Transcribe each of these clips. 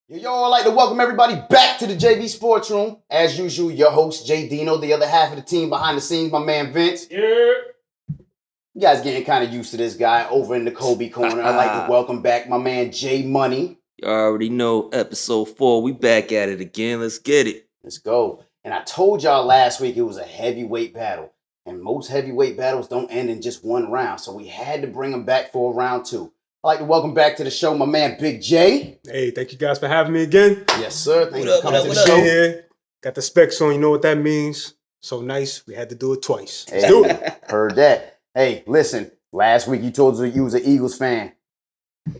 Yo, I'd like to welcome everybody back to the JV Sports Room. As usual, your host, JDino, the other half of the team behind the scenes, my man Vince. Yeah. You guys getting kind of used to this guy over in the Kobe corner. I'd like to welcome back my man J Money. You already know episode 4. We back at it again. Let's get it. Let's go. And I told y'all last week it was a heavyweight battle. And most heavyweight battles don't end in just one round. So we had to bring him back for a round 2. I'd like to welcome back to the show my man Big J. Hey, thank you guys for having me again. Yes, sir. Thank you for coming to the Show show. here. Got the specs on. You know what that means. So nice. We had to do it twice. Hey, Let's do it. Heard that. Hey, listen. Last week you told us you was an Eagles fan.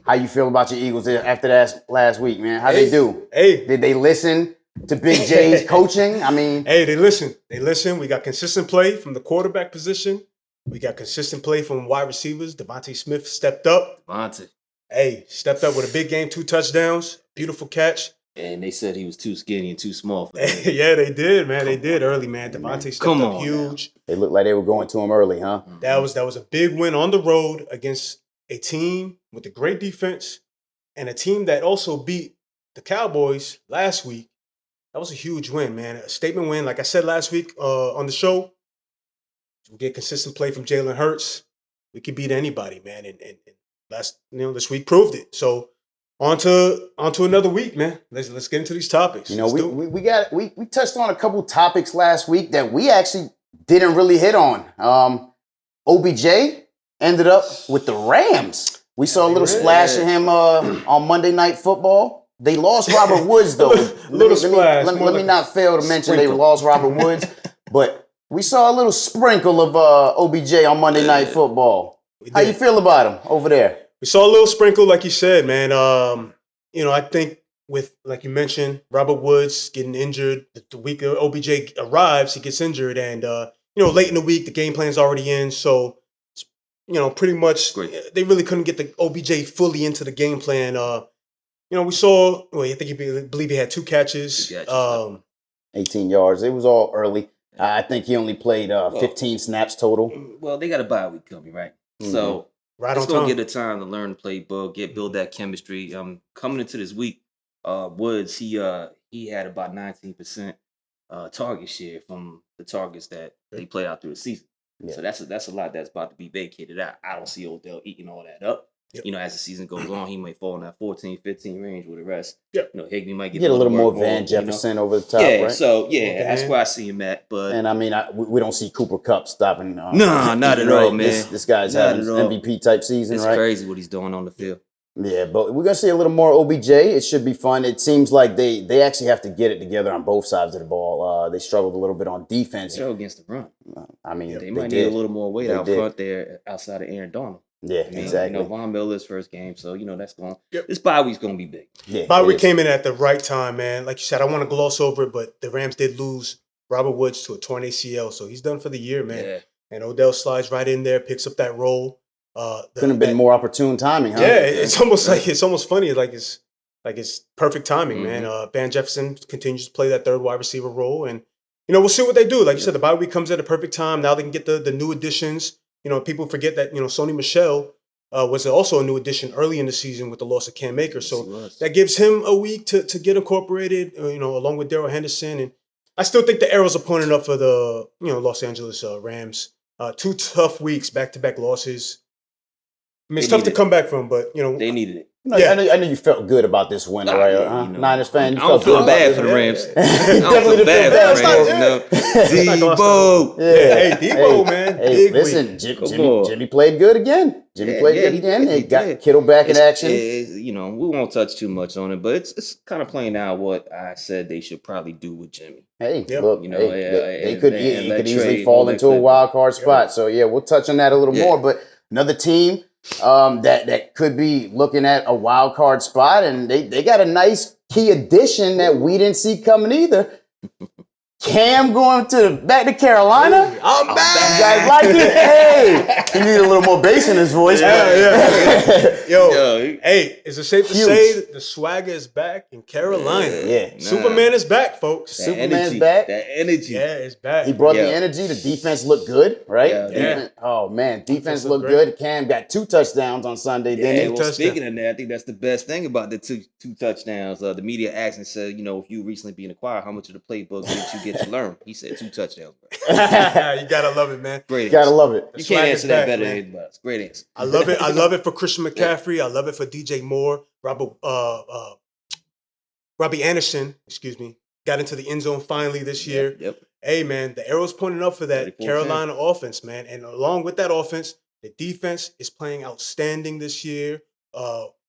How you feel about your Eagles after that last week, man? How they do? Hey. Did they listen to Big J's coaching? I mean, hey, they listen. They listen. We got consistent play from the quarterback position. We got consistent play from wide receivers. DeVonta Smith stepped up. DeVonta. Hey, stepped up with a big game, 2 touchdowns, beautiful catch. And they said he was too skinny and too small for them. Yeah, they did, man. They did early, man. DeVonta stepped up huge. They looked like they were going to him early, huh? That was a big win on the road against a team with a great defense and a team that also beat the Cowboys last week. That was a huge win, man. A statement win. Like I said last week on the show, we get consistent play from Jalen Hurts. We could beat anybody, man. And this week proved it. So on to another week, man. Let's get into these topics. You know, we touched on a couple topics last week that we actually didn't really hit on. OBJ ended up with the Rams. We saw a little splash of him on Monday Night Football. They lost Robert Woods, though. Let me not fail to mention they lost Robert Woods. But we saw a little sprinkle of OBJ on Monday Night Football. How you feel about him over there? We saw a little sprinkle, like you said, man. I think with, like you mentioned, Robert Woods getting injured, the week OBJ arrives, he gets injured, and late in the week, the game plan's already in. So, pretty much they really couldn't get the OBJ fully into the game plan. We saw, I believe he had 2 catches. 18 yards. It was all early. I think he only played 15 snaps total. Well, they got a bye week coming, right? Mm-hmm. So it's going to get the time to learn the playbook, build that chemistry. Coming into this week, Woods, he had about 19% target share from the targets that they play out through the season. Yeah. So that's a lot that's about to be vacated out. I don't see Odell eating all that up. Yep. As the season goes on, he might fall in that 14, 15 range with the rest. Yep. Higbee might get a little more Van Jefferson over the top, right? So, that's where I see him at. But and, I mean, we don't see Cooper Kupp stopping. No, not at all, man. This guy's having an MVP-type season, right? It's crazy what he's doing on the field. Yeah, but we're going to see a little more OBJ. It should be fun. It seems like they actually have to get it together on both sides of the ball. They struggled a little bit on defense. They're against the run. I mean, they might need a little more weight out front there outside of Aaron Donald. Yeah, exactly. Von Miller's first game, so that's going. Yep. This bye week's going to be big. Yeah, bye week came in at the right time, man. Like you said, I want to gloss over it, but the Rams did lose Robert Woods to a torn ACL, so he's done for the year, man. Yeah. And Odell slides right in there, picks up that role. Couldn't have been more opportune timing, huh? Yeah, it's almost funny. It's perfect timing, man. Van Jefferson continues to play that third wide receiver role, and we'll see what they do. Like you said, the bye week comes at a perfect time. Now they can get the new additions. People forget that, Sony Michel was also a new addition early in the season with the loss of Cam Akers. So that gives him a week to get incorporated, along with Darrell Henderson. And I still think the arrows are pointing up for the, Los Angeles Rams. 2 tough weeks, back-to-back losses. I mean, it's tough to come back from, but, they needed it. I know you felt good about this win, right? Niners fan, you felt good. I don't feel bad for the Rams. I don't feel bad for the Rams. Debo. Hey, Debo, man. Hey, listen, Jimmy played good again. Jimmy played good again. They got Kittle back in action. We won't touch too much on it, but it's kind of playing out what I said they should probably do with Jimmy. Hey, look, they could easily fall into a wild card spot. So, we'll touch on that a little more. But another team that could be looking at a wild card spot, and they got a nice key addition that we didn't see coming either. Cam going back to Carolina. Hey, I'm back. You guys like it? Hey, he needed a little more bass in his voice. Yeah. Yo, hey, is it safe to say that the swagger is back in Carolina? Yeah. Superman is back, folks. Superman's back. That energy. Yeah, it's back. He brought the energy. The defense looked good, right? Yeah. Oh, man. Defense looked good. Cam got 2 touchdowns on Sunday, didn't he? Well, speaking of that, I think that's the best thing about the two touchdowns. The media asked and said, if you recently being acquired, how much of the playbook did you get to learn? He said 2 touchdowns, bro. You gotta love it, man. Great. Gotta love it. You can't answer that better than anybody else. Great answer. I love it. I love it for Christian McCaffrey. I love it for DJ Moore. Robbie Anderson, got into the end zone finally this year. Yep. Hey, man, the arrow's pointing up for that Carolina offense, man. And along with that offense, the defense is playing outstanding this year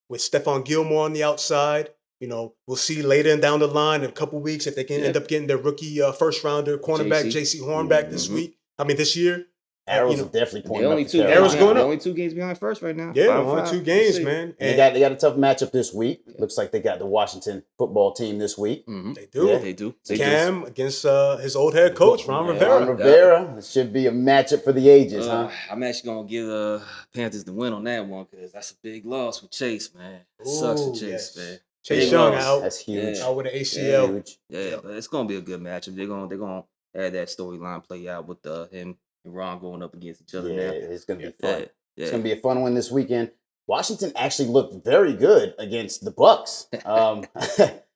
with Stephon Gilmore on the outside. We'll see later and down the line in a couple weeks if they can end up getting their rookie first-rounder cornerback, JC Horn back this year. Arrows are definitely pointing up. Arrows going up. Only 2 games behind first right now. Yeah, only 2 games, man. And they got a tough matchup this week. Looks like they got the Washington football team this week. They do. Yeah, they do. Cam against his old head coach, Ron Rivera. It should be a matchup for the ages, huh? I'm actually going to give Panthers the win on that one because that's a big loss for Chase, man. It sucks for Chase, man. Chase Young out. That's huge. Out with an ACL. Yeah, but it's going to be a good matchup. They're going to have that storyline play out with him and Ron going up against each other now. It's going to be fun. Yeah. It's going to be a fun one this weekend. Washington actually looked very good against the BUCS.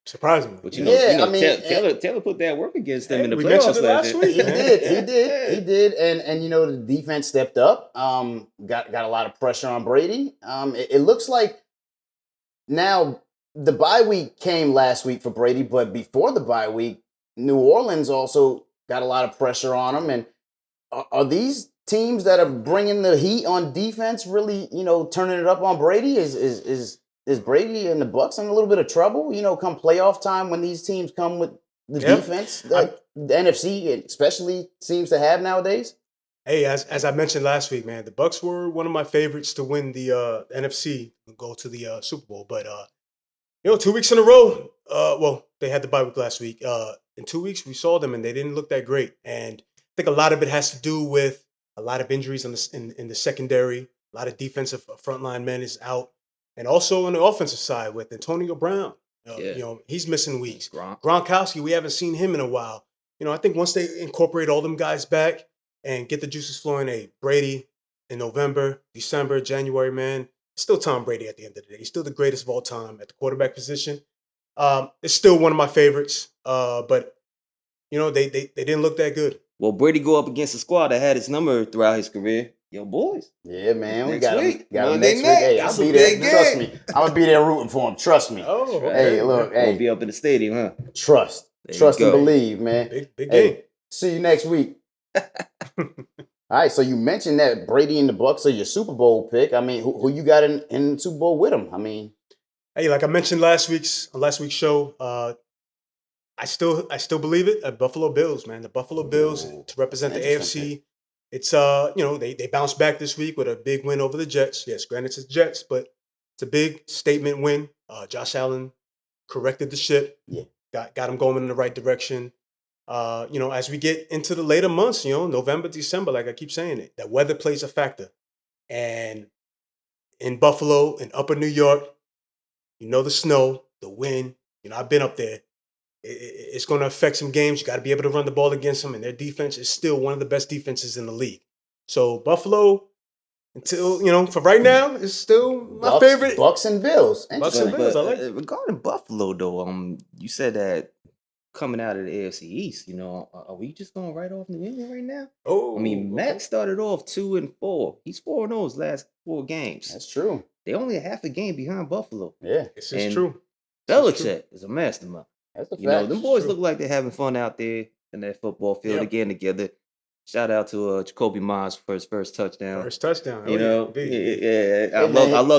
Surprisingly. But Taylor put that work against them in the playoffs last week. He did. And the defense stepped up. Got a lot of pressure on Brady. It looks like now the bye week came last week for Brady, but before the bye week, New Orleans also got a lot of pressure on him. And are these teams that are bringing the heat on defense really, turning it up on Brady? Is Brady and the BUCS in a little bit of trouble? Come playoff time when these teams come with the defense, like the NFC especially seems to have nowadays. Hey, as I mentioned last week, man, the BUCS were one of my favorites to win the NFC and go to the Super Bowl. But 2 weeks in a row, they had the bye week last week. In 2 weeks, we saw them and they didn't look that great. And I think a lot of it has to do with a lot of injuries in the secondary. A lot of defensive frontline men is out. And also on the offensive side with Antonio Brown. He's missing weeks. Gronkowski, we haven't seen him in a while. I think once they incorporate all them guys back and get the juices flowing, Brady in November, December, January, man, it's still Tom Brady at the end of the day. He's still the greatest of all time at the quarterback position. It's still one of my favorites, but they didn't look that good. Well, Brady go up against a squad that had his number throughout his career. Yo, boys. Yeah, man. We got him next week. Hey, I'll be there. Trust me. I'm going to be there rooting for him. Trust me. Oh, hey, look. Hey. Be up in the stadium, huh? Trust and believe, man. Big game. See you next week. All right, so you mentioned that Brady and the BUCS are your Super Bowl pick. I mean, who you got in the Super Bowl with him? I mean, hey, like I mentioned last week's show, I still believe it at Buffalo Bills, man. The Buffalo Bills to represent the AFC. It's they bounced back this week with a big win over the Jets. Yes, granted it's the Jets, but it's a big statement win. Josh Allen corrected the ship. Yeah, got him going in the right direction. As we get into the later months, November, December, like I keep saying it, that weather plays a factor. And in Buffalo, in upper New York, the snow, the wind, I've been up there. It's going to affect some games. You got to be able to run the ball against them, and their defense is still one of the best defenses in the league. So Buffalo, until for right now, is still my favorite. BUCS and Bills. BUCS and Bills. I like it. Regarding Buffalo, though, you said that coming out of the AFC East, are we just going right off New England right now? Oh, I mean, Matt started off 2-4. He's 4-0 his last 4 games. That's true. They only a half a game behind Buffalo. Yeah, this is true. Belichick is a mastermind. That's a fact. Them boys look like they're having fun out there in that football field again together. Shout out to Jacoby Myers for his first touchdown. I love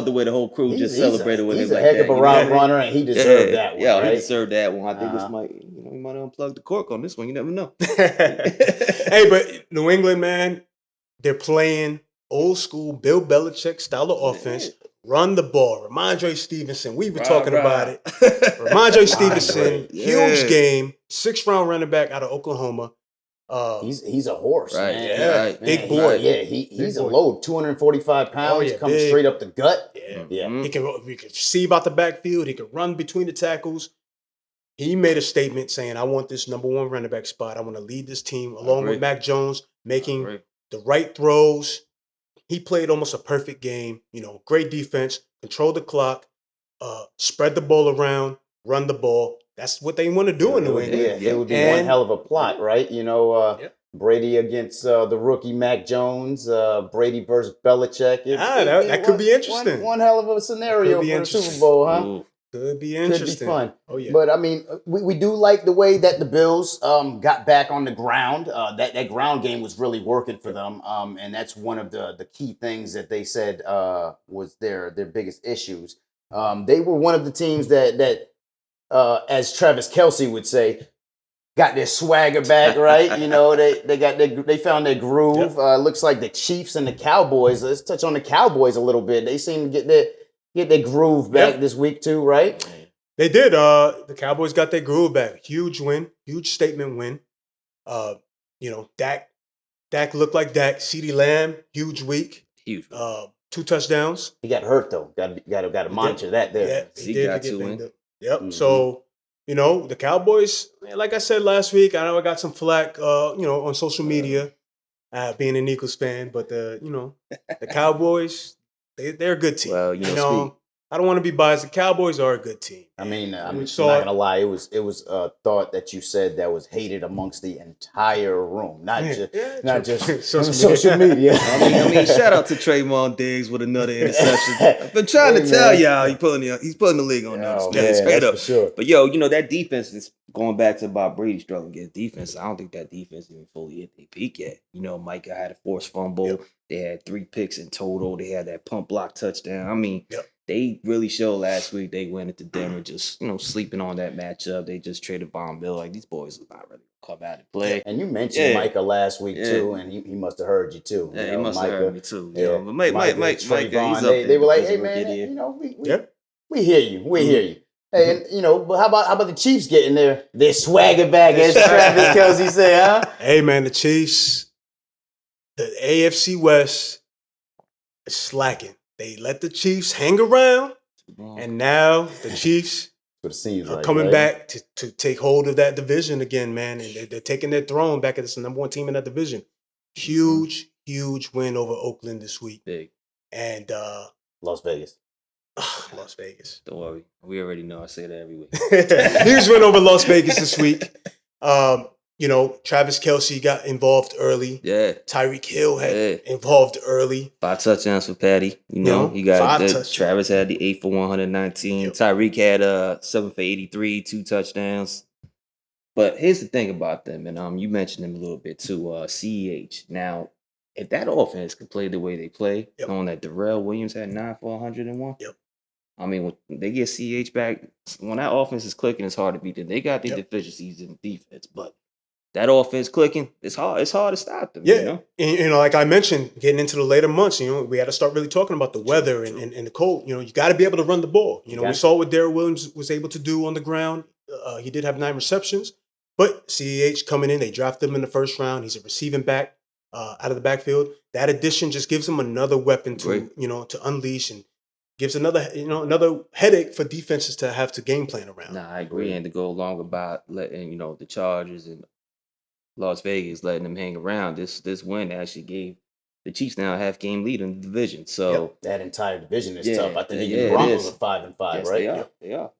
the way the whole crew just celebrated with him. He's a heck of a route runner, and he deserved that one. Yeah, he deserved that one. I think this might, he might unplug the cork on this one. You never know. Hey, but New England, man, they're playing old school Bill Belichick style of offense run the ball. Ramondre Stevenson, we were talking about it. Ramondre Stevenson, huge game, 6th-round running back out of Oklahoma. He's a horse, man. Yeah, big boy. He's a load. 245 pounds, coming straight up the gut. He can receive out the backfield. He can run between the tackles. He made a statement saying, I want this number 1 running back spot. I want to lead this team along with Mac Jones, making the right throws. He played almost a perfect game. Great defense, control the clock, spread the ball around, run the ball. That's what they want to do in New England. It would be one hell of a plot, right? Brady against the rookie Mac Jones, Brady versus Belichick. That could be interesting. One hell of a scenario for the Super Bowl, huh? Ooh. Could be interesting. Could be fun. Oh, yeah. But, I mean, we do like the way that the Bills got back on the ground. That ground game was really working for them. And that's one of the key things that they said was their biggest issues. They were one of the teams that as Travis Kelce would say, got their swagger back, right? They found their groove. Looks like the Chiefs and the Cowboys. Let's touch on the Cowboys a little bit. They seem to get their groove back this week too, right? They did. The Cowboys got their groove back. Huge win. Huge statement win. Dak looked like Dak. CeeDee Lamb, huge week. Huge. 2 touchdowns. He got hurt though. Got to monitor that there. Yeah, he got 2 wins. Yep. Mm-hmm. So, the Cowboys, like I said last week, I know I got some flack, on social media, being an Eagles fan, but the Cowboys, they're a good team. Well, I don't want to be biased. The Cowboys are a good team. I mean, I'm not gonna lie. It was a thought that you said that was hated amongst the entire room, not just social media. I mean, shout out to Trayvon Diggs with another interception. I've been trying to tell y'all he's putting the league on notice, man. Straight up. Sure. But that defense is going back to Bob Brady struggling against defense. I don't think that defense even fully hit their peak yet. Micah had a forced fumble. Yep. They had 3 picks in total. They had that pump block touchdown. I mean. Yep. They really showed last week they went into Denver just, sleeping on that matchup. They just traded Von Miller. Like, these boys are not ready to come out and play. And you mentioned Micah last week, too, and he must have heard you, too. Yeah, he must have heard me, too. But Mike, he's up there. They were like, hey, man, we hear you. We hear you. Hey, and, but how about the Chiefs getting their swagger back, as Travis Kelce said, huh? Hey, man, the Chiefs, the AFC West is slacking. They let the Chiefs hang around, and now the Chiefs are coming back to take hold of that division again, man. And they're taking their throne back as the number 1 team in that division. Huge win over Oakland this week. Big. And Las Vegas. Las Vegas. Don't worry. We already know I say that every week. Huge win over Las Vegas this week. Travis Kelce got involved early. Yeah. Tyreek Hill had involved early. 5 touchdowns for Patty. He got Travis had the 8 for 119. Yep. Tyreek had 7 for 83, 2 touchdowns. But here's the thing about them, and you mentioned them a little bit too. CEH. Now, if that offense could play the way they play, knowing that Darrell Williams had 9 for 101. Yep. I mean, when they get CEH back, when that offense is clicking, it's hard to beat them. They got the deficiencies in defense, but that offense clicking, it's hard to stop them. Yeah. And, like I mentioned, getting into the later months, we had to start really talking about the weather and the cold. You got to be able to run the ball. We saw what Darrell Williams was able to do on the ground. He did have 9 receptions, but CEH coming in, they drafted him in the 1st round. He's a receiving back out of the backfield. That addition just gives him another weapon to unleash, and gives another headache for defenses to have to game plan around. Nah, I agree. And to go along about letting, the Chargers and Las Vegas letting them hang around, this win actually gave the Chiefs now a half-game lead in the division. So that entire division is tough. I think the Broncos are 5-5, yes, right? They are.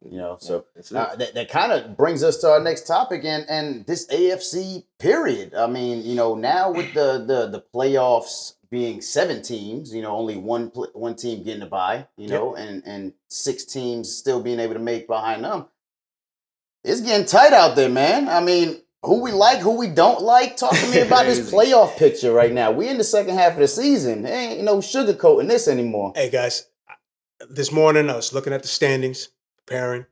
So that kind of brings us to our next topic and this AFC period. I mean, now with the playoffs being 7 teams, only one team getting a bye, and 6 teams still being able to make behind them. It's getting tight out there, man. I mean, who we like, who we don't like. Talk to me about this playoff picture right now. We in the second half of the season. There ain't no sugarcoating this anymore. Hey, guys, this morning I was looking at the standings, preparing,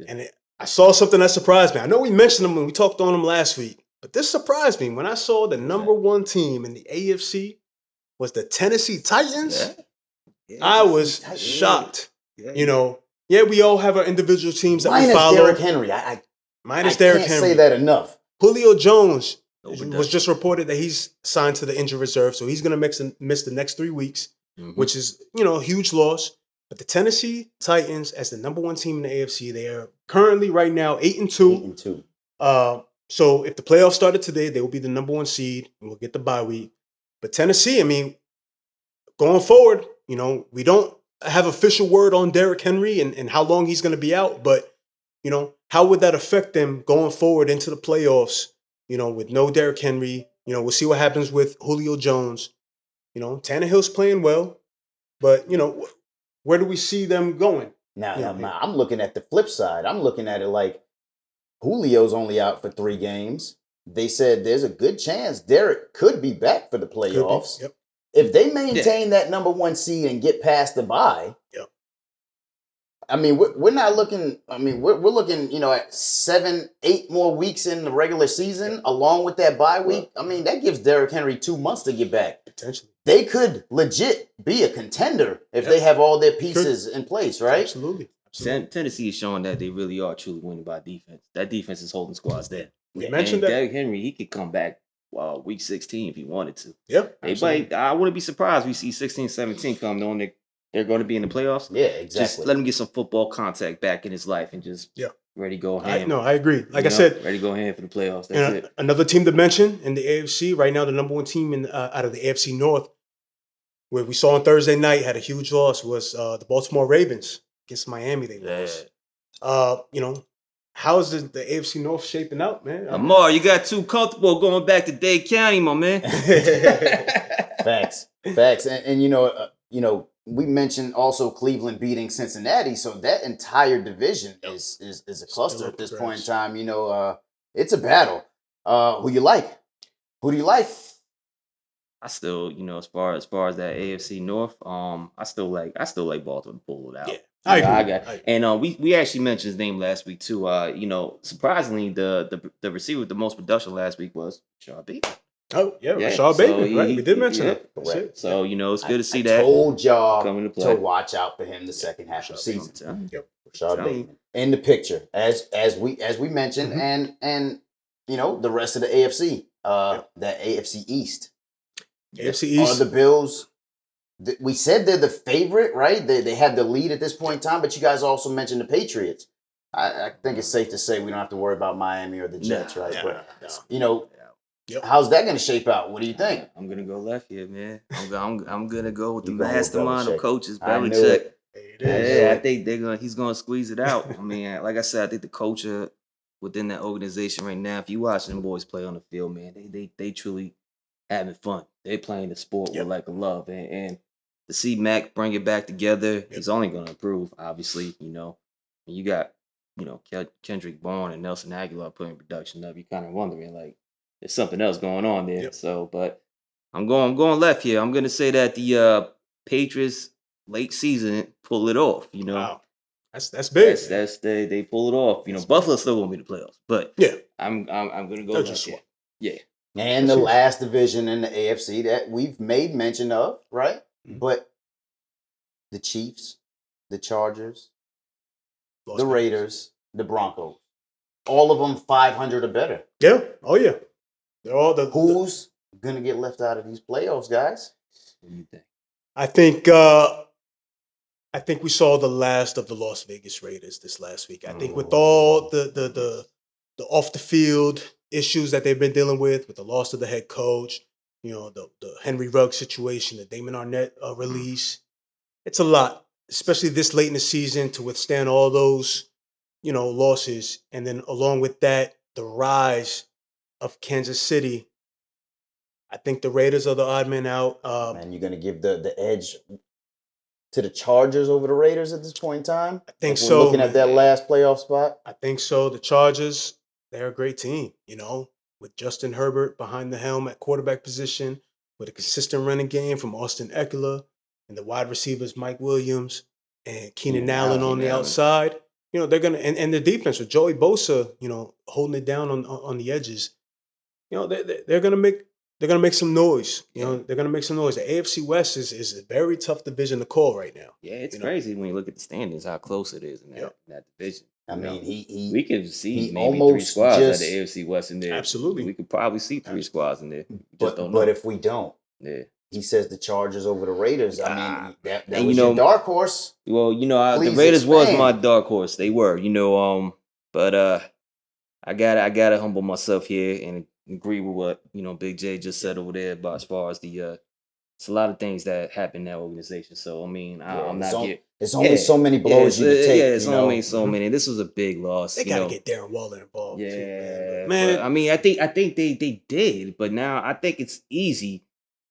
and I saw something that surprised me. I know we mentioned them when we talked on them last week, but this surprised me when I saw the number 1 team in the AFC was the Tennessee Titans. I was shocked. You know, we all have our individual teams that we follow. Derrick Henry. Minus Derrick Henry. Henry. Say that enough. Julio Jones was just reported that he's signed to the injured reserve, so he's going to miss the next 3 weeks, which is, a huge loss. But the Tennessee Titans, as the number 1 team in the AFC, they are currently right now 8-2. 8-2. So if the playoffs started today, they will be the number 1 seed, and we'll get the bye week. But Tennessee, I mean, going forward, we don't have official word on Derrick Henry and how long he's going to be out, but how would that affect them going forward into the playoffs? With no Derrick Henry, we'll see what happens with Julio Jones. Tannehill's playing well, but where do we see them going? Now, I'm looking at the flip side. I'm looking at it like Julio's only out for 3 games. They said there's a good chance Derrick could be back for the playoffs. Yep. If they maintain that number 1 seed and get past the bye, I mean, we're not looking. I mean, we're looking, at 7-8 more weeks in the regular season, along with that bye week. I mean, that gives Derrick Henry 2 months to get back. Potentially, they could legit be a contender if they have all their pieces in place, right? Absolutely. Tennessee is showing that they really are truly winning by defense. That defense is holding squads there. We mentioned that Derrick Henry, he could come back week 16 if he wanted to. Yep. I wouldn't be surprised we see 16-17 come knowing they're going to be in the playoffs. Yeah, exactly. Just let him get some football contact back in his life and just ready to go ham. I agree. Like I said, ready to go ham for the playoffs. That's it. Another team to mention in the AFC right now, the number 1 team out of the AFC North, where we saw on Thursday night had a huge loss, was the Baltimore Ravens against Miami. They lost. How's the AFC North shaping out, man? Amar, you got too comfortable going back to Dade County, my man. Facts. And we mentioned also Cleveland beating Cincinnati, so that entire division is a cluster at this point in time. It's a battle. Who you like? Who do you like? I still, as far as that AFC North, I still like Baltimore to pull it out. Yeah, I agree. And we actually mentioned his name last week too. Surprisingly, the receiver with the most production last week was Rashad Bateman. Oh yeah, Rashad Bateman. Right, we did mention it. Correct. So it's good to see I that. Told y'all coming to play. to watch out for him the second half of the season. Yep. Rashad Bateman in the picture as we mentioned, and the rest of the AFC, that AFC East. AFC East are the Bills. We said they're the favorite, right? They have the lead at this point in time, but you guys also mentioned the Patriots. I think it's safe to say we don't have to worry about Miami or the Jets, right? How's that going to shape out? What do you think? I'm going to go left here, man. I'm going to go with the mastermind of coaches, BELICHICK. Yeah, I think he's going to squeeze it out. I mean, like I said, I think the culture within that organization right now, if you watch them boys play on the field, man, they truly having fun. They're playing the sport with like a love, and to see Mac bring it back together, he's only going to improve. Obviously, you got Kendrick Bourne and Nelson Aguilar putting production up. You're kind of wondering like there's something else going on there. Yep. So, but I'm going left here. I'm going to say that the Patriots late season pull it off. Wow. That's big. That's they pull it off. Buffalo's still going to be the playoffs, but I'm going to go left here. Yeah. And the last division in the AFC that we've made mention of, right? Mm-hmm. But the Chiefs, the Chargers, the Raiders, the Broncos, all of them 500 or better. Yeah. Oh, yeah. They're all Who's going to get left out of these playoffs, guys? What do you think? I think we saw the last of the Las Vegas Raiders this last week. I think with all the off the field issues that they've been dealing with the loss of the head coach, the Henry Ruggs situation, the Damon Arnett release. It's a lot, especially this late in the season to withstand all those, losses. And then along with that, the rise of Kansas City. I think the Raiders are the odd man out. And you're going to give the edge to the Chargers over the Raiders at this point in time? I think so. Looking at that last playoff spot? I think so. The Chargers, they're a great team, with Justin Herbert behind the helm at quarterback position, with a consistent running game from Austin Eckler, and the wide receivers Mike Williams and Keenan Allen on the outside. They're going to, and the defense with Joey Bosa, holding it down on the edges. They're going to make they're gonna make some noise. You know, they're gonna make some noise. The AFC West is a very tough division to call right now. Yeah, it's crazy when you look at the standings, how close it is in that division. I mean, we could see maybe almost 3 squads at the AFC West in there. Absolutely, we could probably see 3 squads in there. But if we don't, he says the Chargers over the Raiders. I mean, that was your dark horse. Well, the Raiders was my dark horse. They were, but I gotta humble myself here and agree with what Big J just said over there about as far as it's a lot of things that happen in that organization. So I mean, I'm not here. It's only so many blows you can take. Yeah, it's only so many. This was a big loss. They gotta get Darren Waller involved. Yeah, man. But, I mean, I think they did, but now I think it's easy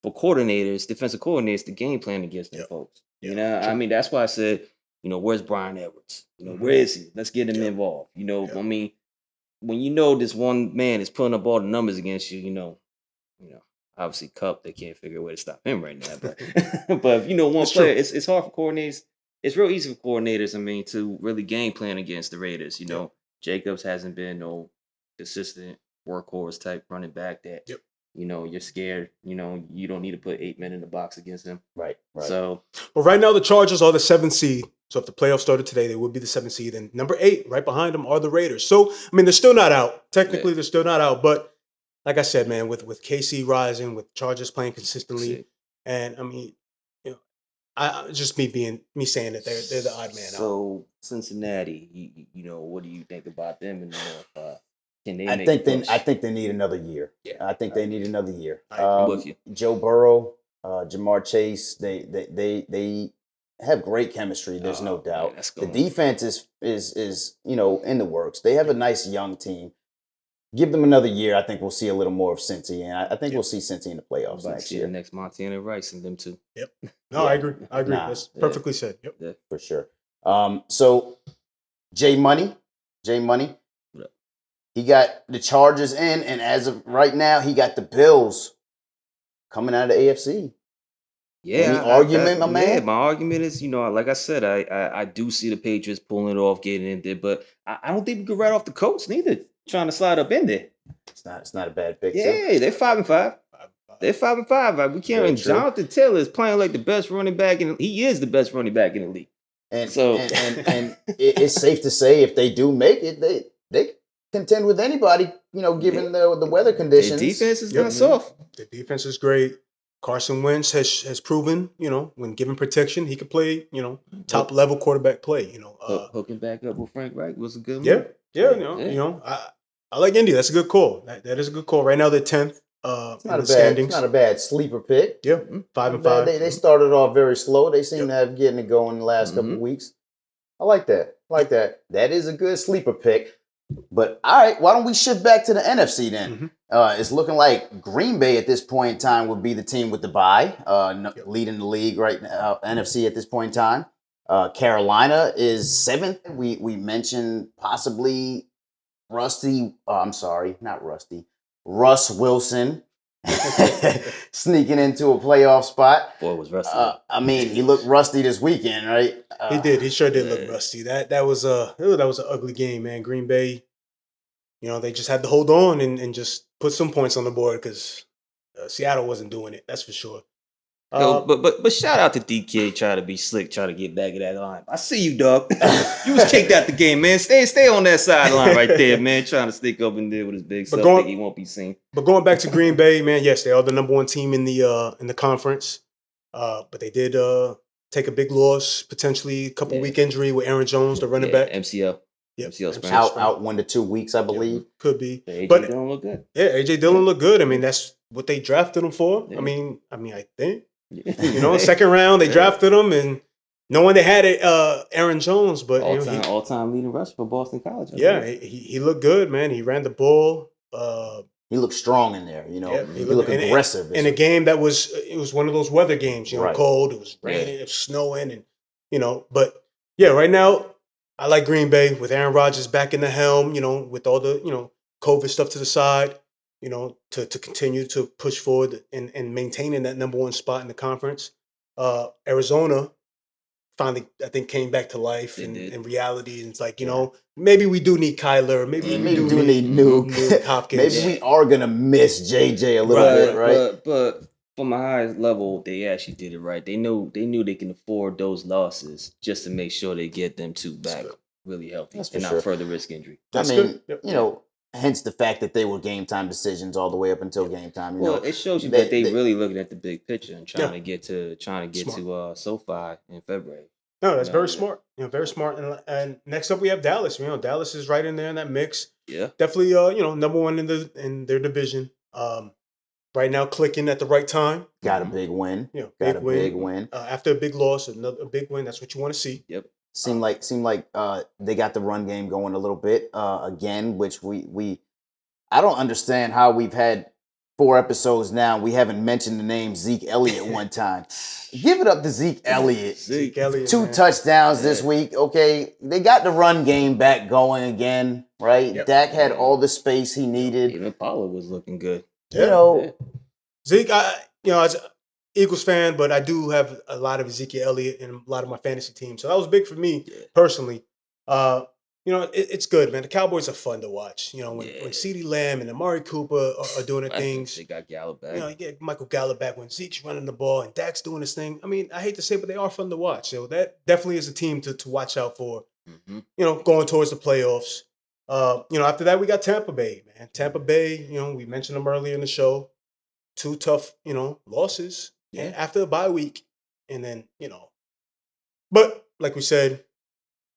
for defensive coordinators, to game plan against them folks. I mean, that's why I said, where's Brian Edwards? Where is he? Let's get him involved. I mean, when this one man is putting up all the numbers against you, obviously Cup, they can't figure a way to stop him right now. But but if one player, it's hard for coordinators. It's real easy for coordinators, I mean, to really game plan against the Raiders. Jacobs hasn't been no consistent workhorse type running back that you're scared. You don't need to put 8 men in the box against him. Right. So, well, right now the Chargers are the 7th seed. So if the playoffs started today, they would be the 7th seed. And number 8, right behind them, are the Raiders. So I mean, they're still not out. Technically, they're still not out. But like I said, man, with KC rising, with Chargers playing consistently, and I mean, just me saying that they're the odd man out. So Cincinnati, what do you think about them? And can they? I think they need another year. Yeah, I think they need another year. I'm with you. Joe Burrow, Jamar Chase, they have great chemistry. There's no doubt. The defense is in the works. They have a nice young team. Give them another year. I think we'll see a little more of Cincy, and I think we'll see Cincy in the playoffs next year. The next Montana Rice and them too. Yep. No, I agree. That's perfectly said. Yep. Yeah, for sure. So J Money, he got the Chargers in, and as of right now, he got the Bills coming out of the AFC. Yeah. Any argument, my man? Yeah, my argument is, like I said, I do see the Patriots pulling it off, getting in there, but I don't think we could write off the Colts neither. Trying to slide up in there. It's not a bad pick. Yeah, they're 5-5. They're 5-5. We can't. Jonathan Taylor is playing like the best running back, and he is the best running back in the league. And it's safe to say if they do make it, they contend with anybody. Given the weather conditions. The defense is not soft. The defense is great. Carson Wentz has proven, when given protection, he could play, top level quarterback play. Hooking back up with Frank Reich was a good move. Yeah. I like Indy. That's a good call. That is a good call. Right now they're 10th. It's not a bad sleeper pick. Yeah, 5-5. They started off very slow. They seem to have getting it going the last couple of weeks. I like that. That is a good sleeper pick. But all right, why don't we shift back to the NFC then? It's looking like Green Bay at this point in time would be the team with the bye, leading the league right now. NFC at this point in time. Carolina is 7th. We mentioned possibly Russ Wilson sneaking into a playoff spot. Boy, was rusty. I mean, he looked rusty this weekend, right? He did. He sure did look rusty. That was an ugly game, man. Green Bay, they just had to hold on and just put some points on the board because Seattle wasn't doing it. That's for sure. But shout out to DK trying to be slick, trying to get back at that line. I see you, dog. You was kicked out the game, man. Stay on that sideline right there, man. Trying to stick up in there with his big self. Think he won't be seen. But going back to Green Bay, man, yes, they are the number 1 team in the conference. But they did take a big loss, potentially a couple week injury with Aaron Jones, the running back. MCL. Yep. MCL out 1 to 2 weeks, I believe. Could be. But AJ Dillon look good. Yeah, AJ Dillon look good. I mean, that's what they drafted him for. Yeah. I mean, I think. Second round, they drafted him, and knowing they had Aaron Jones, but all-time leading rusher for Boston College. He looked good, man. He ran the ball. He looked strong in there. He looked aggressive. In a game that was one of those weather games. Cold. It was raining. It was snowing, and But right now I like Green Bay with Aaron Rodgers back in the helm. With all the COVID stuff to the side. To continue to push forward and maintaining that number 1 spot in the conference. Arizona, finally, I think, came back to life and reality. And it's like, you know, maybe we do need Kyler. Maybe we do need Nuke Hopkins. Maybe we are going to miss JJ a little bit, right? But from a highest level, they actually did it right. They knew they can afford those losses just to make sure they get them two back really healthy and not further risk injury. You know, hence the fact that they were game time decisions all the way up until game time. You know, it shows you that they really looking at the big picture and trying to get to SoFi in February. No, that's very smart. You know, very smart. And next up we have Dallas. You know, Dallas is right in there in that mix. Yeah, definitely. You know, number one in their division. Right now, clicking at the right time. Got a big win. You know, big win. After a big loss, a big win. That's what you want to see. Yep. Seemed like they got the run game going a little bit again, which we I don't understand how we've had 4 episodes now. We haven't mentioned the name Zeke Elliott one time. Give it up to Zeke Elliott. Zeke Elliott, 2 touchdowns this week. Okay, they got the run game back going again, right? Yep. Dak had all the space he needed. Even Pollard was looking good. You know, Zeke. As an Eagles fan, but I do have a lot of Ezekiel Elliott in a lot of my fantasy teams, so that was big for me personally. You know, it's good, man. The Cowboys are fun to watch. You know, when CeeDee Lamb and Amari Cooper are doing their things. They got Gallup back. You know, you get Michael Gallup back when Zeke's running the ball and Dak's doing his thing. I mean, I hate to say it, but they are fun to watch. So that definitely is a team to watch out for, you know, going towards the playoffs. You know, after that, we got Tampa Bay, man. Tampa Bay, you know, we mentioned them earlier in the show. 2 tough, you know, losses after a bye week. And then, you know, but like we said,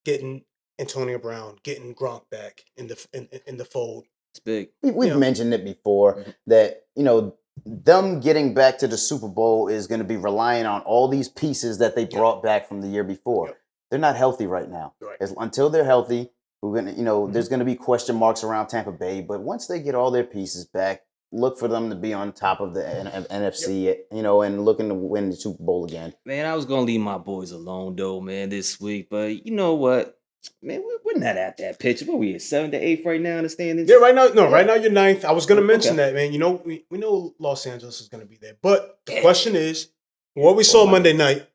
getting Antonio Brown, getting Gronk back in the fold. It's big. We've mentioned it before that, you know, them getting back to the Super Bowl is going to be relying on all these pieces that they brought back from the year before. They're not healthy right now. Until they're healthy, we're going to, you know, there's going to be question marks around Tampa Bay. But once they get all their pieces back, look for them to be on top of the NFC, you know, and looking to win the Super Bowl again. Man, I was going to leave my boys alone, though, man, this week. But you know what? Man, we're not at that pitch. What are we at, 7th to 8th right now in the standings? Yeah, right now, right now you're 9th. I was going to mention that, man. You know, we know Los Angeles is going to be there. But the question is, what we saw Monday night,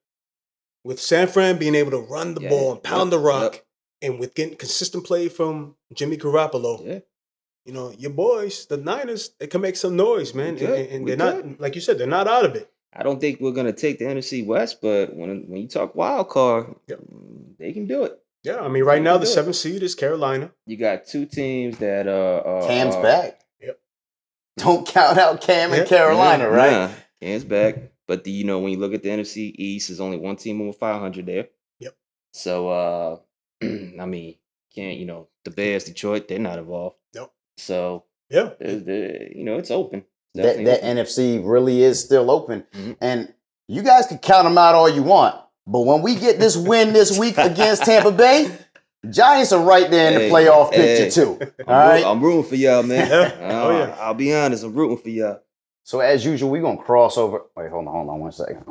with San Fran being able to run the ball and pound the rock, and with getting consistent play from Jimmy Garoppolo, you know, your boys, the Niners, they can make some noise, man. And they're not, like you said, they're not out of it. I don't think we're going to take the NFC West, but when you talk wild card, they can do it. Yeah, I mean, right now the 7th seed is Carolina. You got 2 teams that Cam's back. Yep. Don't count out Cam and Carolina, right? Nah, Cam's back. But you know, when you look at the NFC East, there's only 1 team over 500 there. Yep. So I mean, you know, the Bears, Detroit, they're not involved. Nope. So you know, it's open. That NFC really is still open, and you guys can count them out all you want. But when we get this win this week against Tampa Bay, Giants are right there in the playoff picture too. All right, I'm rooting for y'all, man. I'll be honest, I'm rooting for y'all. So as usual, we're gonna cross over. Wait, hold on 1 second.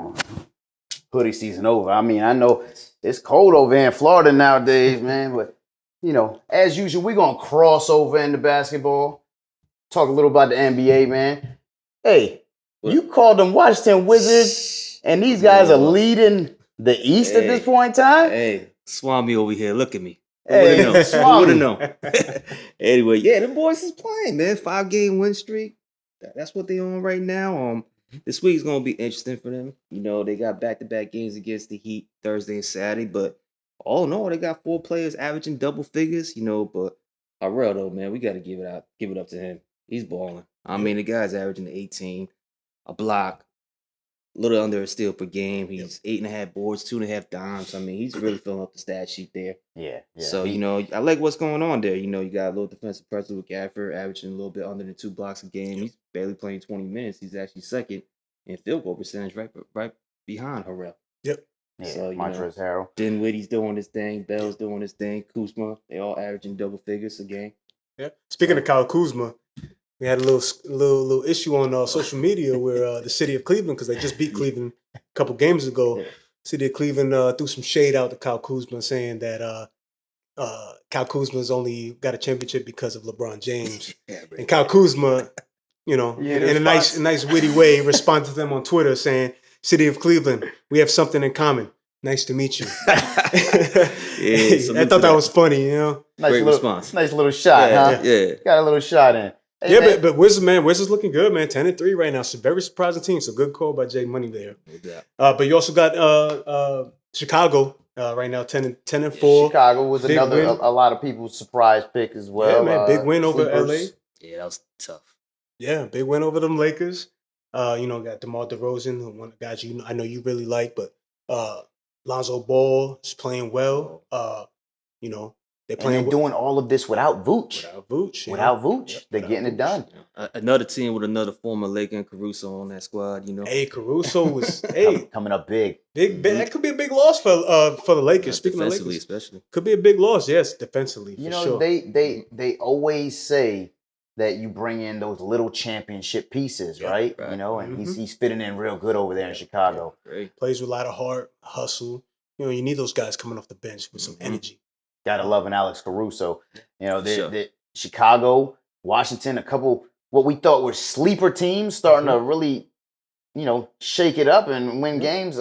Hoodie season over. I mean, I know it's cold over here in Florida nowadays, man. But you know, as usual, we're gonna cross over into basketball. Talk a little about the NBA, man. Hey, you called them Washington Wizards, and these guys are leading the East at this point in time? Hey, Swami over here, look at me. Who would have known? Anyway, the boys is playing, man. 5-game win streak. That's what they on right now. This week's gonna be interesting for them. You know, they got back-to-back games against the Heat Thursday and Saturday, but all in all, they got 4 players averaging double figures. You know, but Harrell though, man, we got to give it up to him. He's balling. I mean, the guy's averaging 18, a block, a little under a steal per game. He's 8.5 boards, 2.5 dimes. I mean, he's really filling up the stat sheet there. Yeah. So, you know, I like what's going on there. You know, you got a little defensive pressure with Gafford, averaging a little bit under the 2 blocks a game. He's barely playing 20 minutes. He's actually second in field goal percentage, right behind Harrell. Yep. Yeah, so, Montrezl Harrell. Dinwiddie's doing his thing. Bell's doing his thing. Kuzma, they all averaging double figures a game. Yeah. Speaking of Kyle Kuzma, we had a little issue on social media where the city of Cleveland, because they just beat Cleveland a couple games ago, city of Cleveland threw some shade out to Kyle Kuzma, saying that Kyle Kuzma's only got a championship because of LeBron James. And Kyle Kuzma, you know, in a nice witty way, responded to them on Twitter saying, "City of Cleveland, we have something in common. Nice to meet you. Yeah, I thought that was funny, you know. Great response. Nice little shot, huh? Yeah. Got a little shot in. Hey, Yeah, man. but Wiz is looking good, man. 10-3 right now. It's a very surprising team. It's a good call by Jay Money there. But you also got Chicago right now, 10-4. Chicago was Big another win. a lot of people's surprise pick as well. Yeah, man, big win over sleepers. LA. Yeah, that was tough. Yeah, big win over them Lakers. Got DeMar DeRozan, one of the guys I know you really like, but Lonzo Ball is playing well. They're playing And they're doing all of this without Vooch. Without Vooch. Yep, they're getting it done. Another team with another former Laker and Caruso on that squad, Hey, Caruso was coming up big. That could be a big loss for the Lakers. Speaking of Lakers, especially, could be a big loss. Yes, defensively. Sure. They always say that you bring in those little championship pieces, right? You know, and he's fitting in real good over there in Chicago. Plays with a lot of heart, hustle. You need those guys coming off the bench with some energy. Gotta love an Alex Caruso. The Chicago, Washington, a couple what we thought were sleeper teams starting to really, shake it up and win games.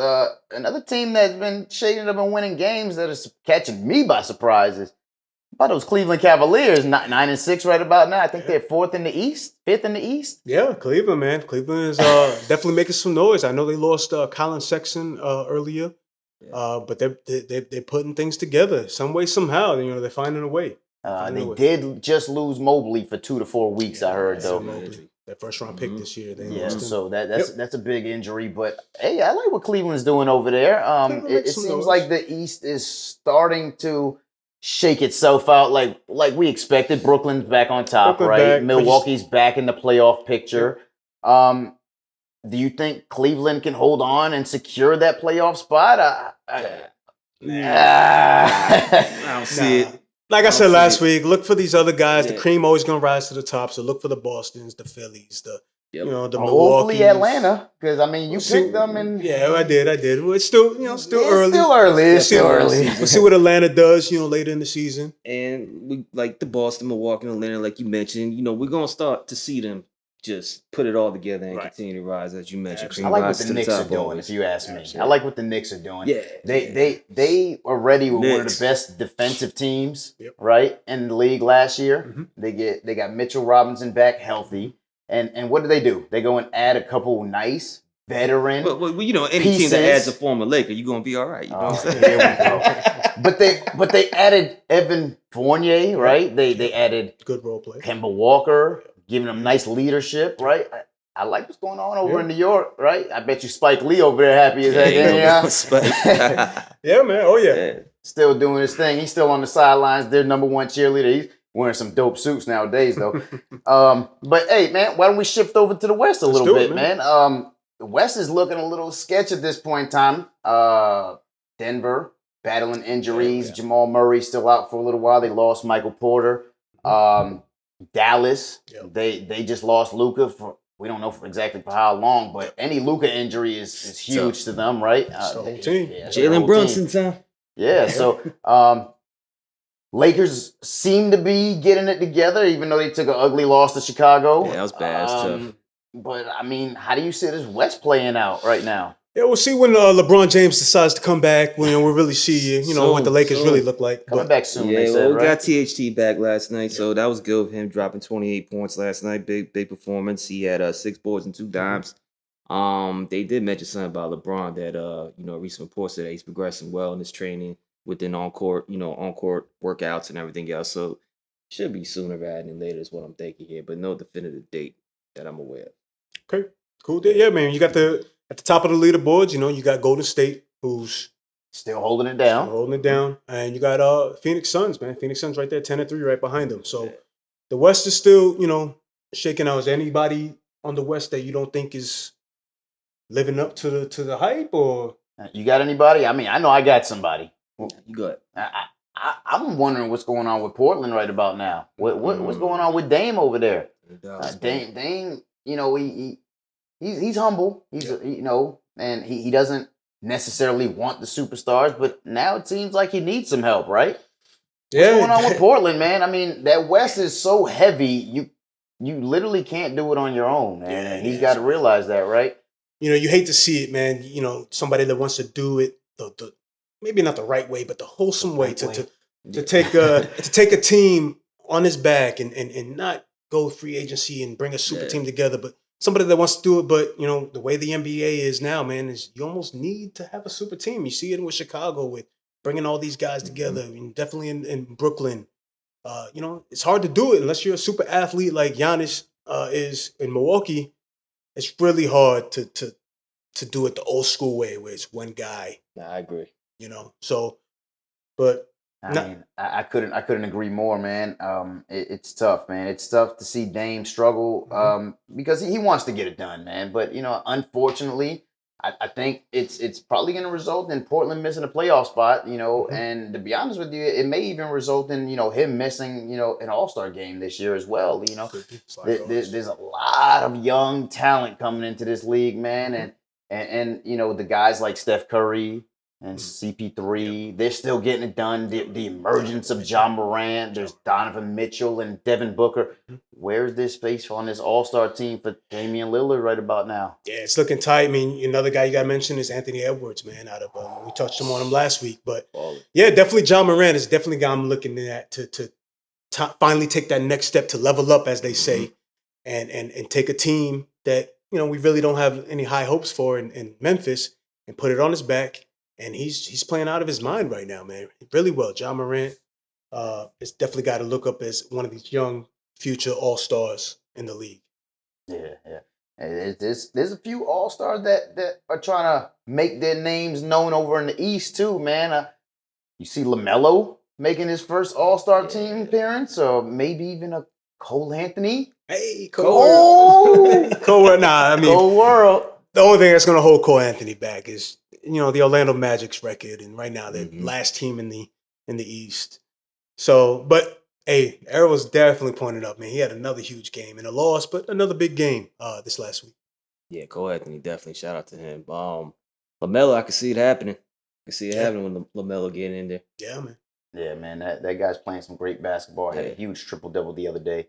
Another team that's been shaking it up and winning games that is catching me by surprise is about those Cleveland Cavaliers, 9-6 right about now. I think they're fifth in the East. Yeah, Cleveland, man. Cleveland is definitely making some noise. I know they lost Colin Sexton earlier. But they're putting things together some way, somehow. They're finding a way. They did just lose Mobley for 2 to 4 weeks. I heard though. That first round pick this year. So that's a big injury. But hey, I like what Cleveland's doing over there. It seems like the East is starting to shake itself out, like we expected. Brooklyn's back on top, right? Milwaukee's back in the playoff picture. Do you think Cleveland can hold on and secure that playoff spot? I don't see it. Like I said last week, look for these other guys. The cream always going to rise to the top. So look for the Bostons, the Phillies, the Milwaukee's. Hopefully Atlanta, because you picked them. And I did. It's still, still early. It's still early. We'll see what Atlanta does, later in the season. And we like the Boston, Milwaukee, and Atlanta, like you mentioned. We're going to start to see them just put it all together and continue to rise, as you mentioned. I like what the Knicks are doing, if you ask me. I like what the Knicks are doing. Yeah. They already were one of the best defensive teams, right, in the league last year. They got Mitchell Robinson back healthy. And what do? They go and add a couple nice veteran any pieces. Team that adds a former Laker, you're going to be all right. You know what I'm saying? Here we go. But they added Evan Fournier, right? They added good role play. Kemba Walker. Giving them nice leadership, right? I like what's going on over in New York, right? I bet you Spike Lee over there happy as heck. Yeah, man. Oh, yeah. Still doing his thing. He's still on the sidelines. Their number one cheerleader. He's wearing some dope suits nowadays, though. But, hey, man, why don't we shift over to the West a little bit, man? The West is looking a little sketch at this point in time. Denver, battling injuries. Jamal Murray still out for a little while. They lost Michael Porter. Dallas, they just lost Luka for we don't know exactly for how long, but any Luka injury is huge to them, right? Whole team. Jalen Brunson, son. Yeah, so Lakers seem to be getting it together, even though they took an ugly loss to Chicago. Yeah, that was bad. Tough. But how do you see this West playing out right now? Yeah, we'll see when LeBron James decides to come back. When we'll really see what the Lakers really look like. Coming back soon. Yeah, they said, we right? got THT back last night, so that was good of him dropping 28 points last night. Big performance. He had 6 boards and 2 dimes. They did mention something about LeBron that recent reports that he's progressing well in his training within on-court workouts and everything else. So should be sooner rather than later is what I'm thinking here, but no definitive date that I'm aware of. Okay, cool. Yeah, man. You got at the top of the leaderboards, you got Golden State, who's still holding it down. And you got Phoenix Suns, man. Phoenix Suns right there, 10-3 right behind them. So the West is still, shaking out. Is there anybody on the West that you don't think is living up to the hype, or you got anybody? I know I got somebody. You got. I'm wondering what's going on with Portland right about now. What's going on with Dame over there? Dame, he's humble. He's and he doesn't necessarily want the superstars, but now it seems like he needs some help, right? What's going on with Portland, man? That West is so heavy. You literally can't do it on your own, man. And he's got to realize that, right? You hate to see it, man. Somebody that wants to do it the maybe not the right way, but the wholesome way to take a team on his back and not go free agency and bring a super team together, but somebody that wants to do it. But you know, the way the NBA is now, man, is you almost need to have a super team. You see it with Chicago with bringing all these guys together, and definitely in Brooklyn. You know, it's hard to do it unless you're a super athlete like Giannis is in Milwaukee. It's really hard to do it the old school way, where it's one guy. Nah, I agree. You know, so, but I mean, I couldn't agree more, man. It's tough, man. It's tough to see Dame struggle because he wants to get it done, man. But you know, unfortunately, I think it's probably going to result in Portland missing a playoff spot. You know, and to be honest with you, it may even result in him missing an All-Star game this year as well. You know, there's a lot of young talent coming into this league, man, and the guys like Steph Curry and CP3, they're still getting it done. The emergence of John Morant, there's Donovan Mitchell and Devin Booker. Where's this space on this all-star team for Damian Lillard right about now? Yeah, it's looking tight. I mean, another guy you got to mention is Anthony Edwards, man, out of we touched on him last week. But yeah, definitely John Morant is definitely a guy I'm looking at to finally take that next step to level up, as they say, and take a team that, we really don't have any high hopes for in Memphis and put it on his back. And he's playing out of his mind right now, man. Really well. John Morant is definitely got to look up as one of these young future all-stars in the league. Yeah. There's a few all-stars that are trying to make their names known over in the East too, man. You see LaMelo making his first all-star team appearance, or maybe even a Cole Anthony. Hey, Cole. Cole, Cole World. The only thing that's going to hold Cole Anthony back is the Orlando Magic's record, and right now they're last team in the East. So, but hey, Errol's definitely pointed up, man. He had another huge game in a loss, but another big game this last week. Yeah, Cole Anthony, definitely. Shout out to him. LaMelo, I can see it happening. I can see it happening when LaMelo getting in there. Yeah, man. Yeah, man. That guy's playing some great basketball. Had a huge triple-double the other day.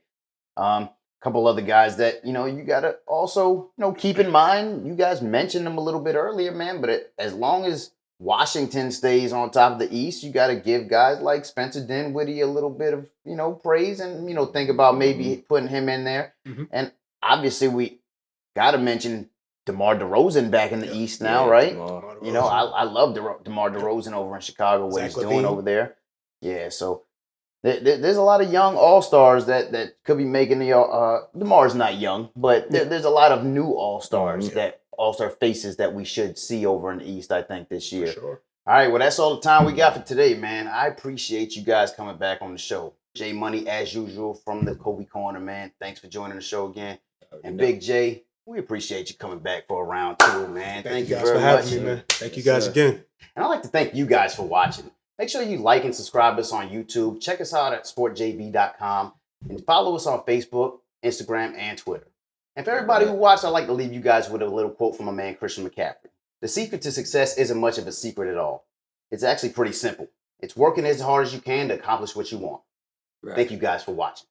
Couple other guys that you gotta also keep in mind. You guys mentioned them a little bit earlier, man. But as long as Washington stays on top of the East, you gotta give guys like Spencer Dinwiddie a little bit of praise, and think about maybe putting him in there. And obviously we gotta mention DeMar DeRozan back in the East now, right? I love DeMar DeRozan over in Chicago, what he's doing over there. Yeah, so. There's a lot of young all-stars that could be making the DeMar's not young, but there's a lot of new all-stars all-star faces that we should see over in the East, I think, this year. For sure. All right, well, that's all the time we got for today, man. I appreciate you guys coming back on the show. J Money, as usual, from the Kobe Corner, man. Thanks for joining the show again. And Big J, we appreciate you coming back for a round two, man. Thank you guys very for having much. me, man. Thank you guys again. And I'd like to thank you guys for watching. Make sure you like and subscribe us on YouTube. Check us out at sportjb.com and follow us on Facebook, Instagram, and Twitter. And for everybody who watched, I'd like to leave you guys with a little quote from my man, Christian McCaffrey. The secret to success isn't much of a secret at all. It's actually pretty simple. It's working as hard as you can to accomplish what you want. Right. Thank you guys for watching.